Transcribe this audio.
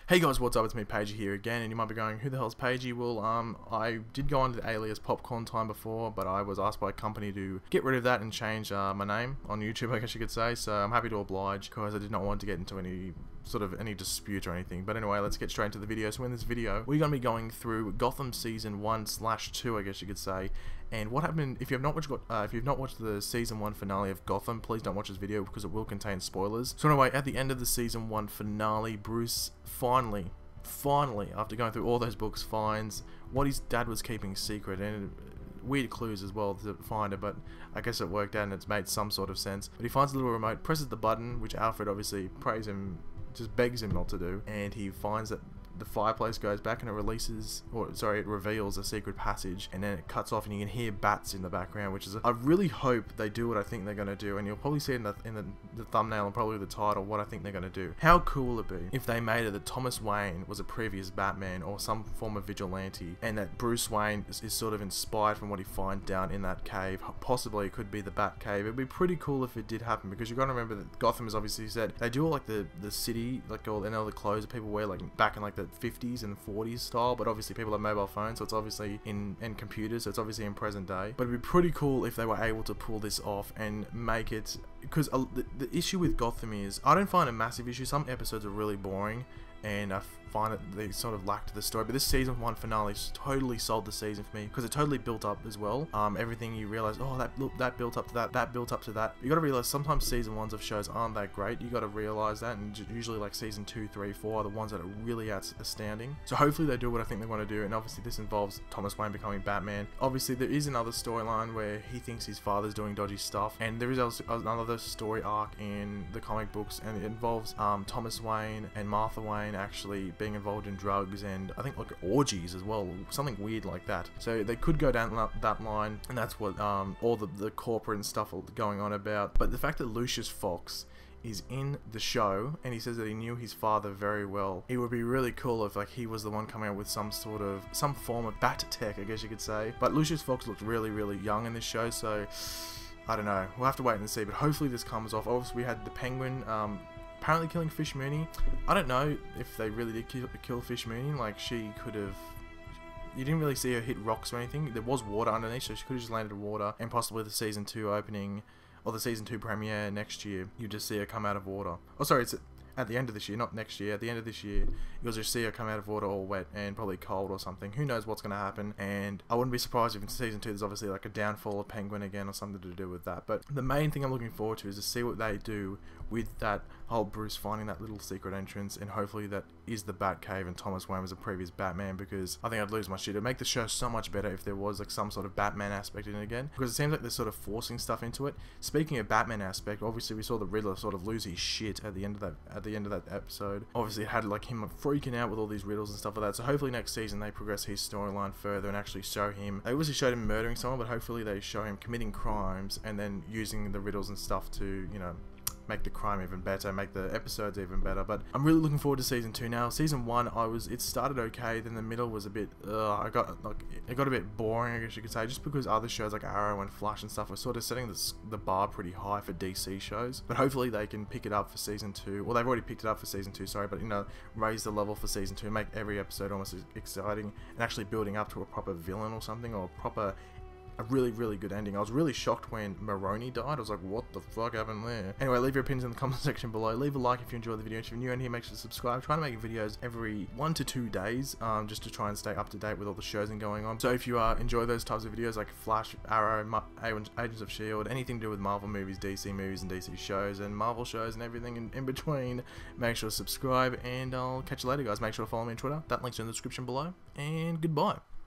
Hey guys, what's up? It's me, Pagey here again, and you might be going, who the hell's Pagey? Well, I did go under the alias Popcorn Time before, but I was asked by a company to get rid of that and change my name on YouTube, I guess you could say, so I'm happy to oblige, because I did not want to get into any dispute or anything. But anyway, let's get straight into the video. So in this video, we're going to be going through Gotham Season 1/2, I guess you could say, and what happened. If you've not watched the Season 1 finale of Gotham, please don't watch this video because it will contain spoilers. So anyway, at the end of the Season 1 finale, Bruce finally, after going through all those books, finds what his dad was keeping secret, and weird clues as well to find it, but I guess it worked out and it's made some sort of sense. But he finds the little remote, presses the button, which Alfred obviously prays him, just begs him not to do, and he finds that the fireplace goes back and it reveals a secret passage, and then it cuts off and you can hear bats in the background, which is I really hope they do what I think they're going to do, and you'll probably see it in the thumbnail and probably the title what I think they're going to do. How cool would it be if they made it that Thomas Wayne was a previous Batman or some form of vigilante, and that Bruce Wayne is sort of inspired from what he finds down in that cave. Possibly it could be the Bat Cave. It'd be pretty cool if it did happen, because you've got to remember that Gotham is obviously set, they do all like the city, like all the clothes that people wear like back in like the 50s and 40s style, but obviously people have mobile phones, so it's obviously in computers, so it's obviously in present day. But it'd be pretty cool if they were able to pull this off and make it, because the issue with Gotham is, I don't find a massive issue. Some episodes are really boring and I find that they sort of lacked the story, but this season 1 finale totally sold the season for me, because it totally built up as well. Everything you realize, oh, that built up to that built up to that. You got to realize sometimes season 1s of shows aren't that great. You got to realize that, and usually like season 2, 3, 4 are the ones that are really astounding. So hopefully they do what I think they want to do, and obviously this involves Thomas Wayne becoming Batman. Obviously there is another storyline where he thinks his father's doing dodgy stuff, and there is also another story arc in the comic books, and it involves Thomas Wayne and Martha Wayne actually being involved in drugs and I think like orgies as well, something weird like that. So they could go down that line, and that's what all the corporate and stuff are going on about. But the fact that Lucius Fox is in the show, and he says that he knew his father very well, it would be really cool if like he was the one coming out with some form of bat tech, I guess you could say. But Lucius Fox looked really young in this show, so I don't know, we'll have to wait and see. But hopefully this comes off. Obviously we had the Penguin apparently killing Fish Mooney. I don't know if they really did kill Fish Mooney. Like, she could have, you didn't really see her hit rocks or anything. There was water underneath, so she could have just landed in water, and possibly the season 2 opening or the season 2 premiere next year, you just see her come out of water. Oh sorry, it's at the end of this year, not next year. At the end of this year, you'll just see her come out of water all wet and probably cold or something. Who knows what's going to happen, and I wouldn't be surprised if in season 2 there's obviously like a downfall of Penguin again or something to do with that. But the main thing I'm looking forward to is to see what they do with that whole Bruce finding that little secret entrance, and hopefully that is the Bat Cave and Thomas Wayne was a previous Batman, because I think I'd lose my shit. It'd make the show so much better if there was like some sort of Batman aspect in it again, because it seems like they're sort of forcing stuff into it. Speaking of Batman aspect, obviously we saw the Riddler sort of lose his shit at the end of that episode. Obviously it had like him freaking out with all these riddles and stuff like that, so hopefully next season they progress his storyline further and actually show him, they obviously showed him murdering someone, but hopefully they show him committing crimes and then using the riddles and stuff to, you know, make the crime even better, make the episodes even better. But I'm really looking forward to season 2 now. Season 1, it started okay, then the middle was a bit, it got a bit boring, I guess you could say, just because other shows like Arrow and Flash and stuff were sort of setting the bar pretty high for DC shows. But hopefully they can pick it up for season 2. Well, they've already picked it up for season 2, sorry, but you know, raise the level for season 2, make every episode almost as exciting and actually building up to a proper villain or something, or a really good ending. I was really shocked when Maroni died. I was like, what the fuck happened there? Anyway, leave your opinions in the comment section below. Leave a like if you enjoyed the video. If you're new in here, make sure to subscribe. I'm trying to make videos every 1 to 2 days, just to try and stay up to date with all the shows and going on. So if you enjoy those types of videos like Flash, Arrow, Agents of S.H.I.E.L.D., anything to do with Marvel movies, DC movies, and DC shows, and Marvel shows, and everything in between, make sure to subscribe, and I'll catch you later, guys. Make sure to follow me on Twitter. That link's in the description below, and goodbye.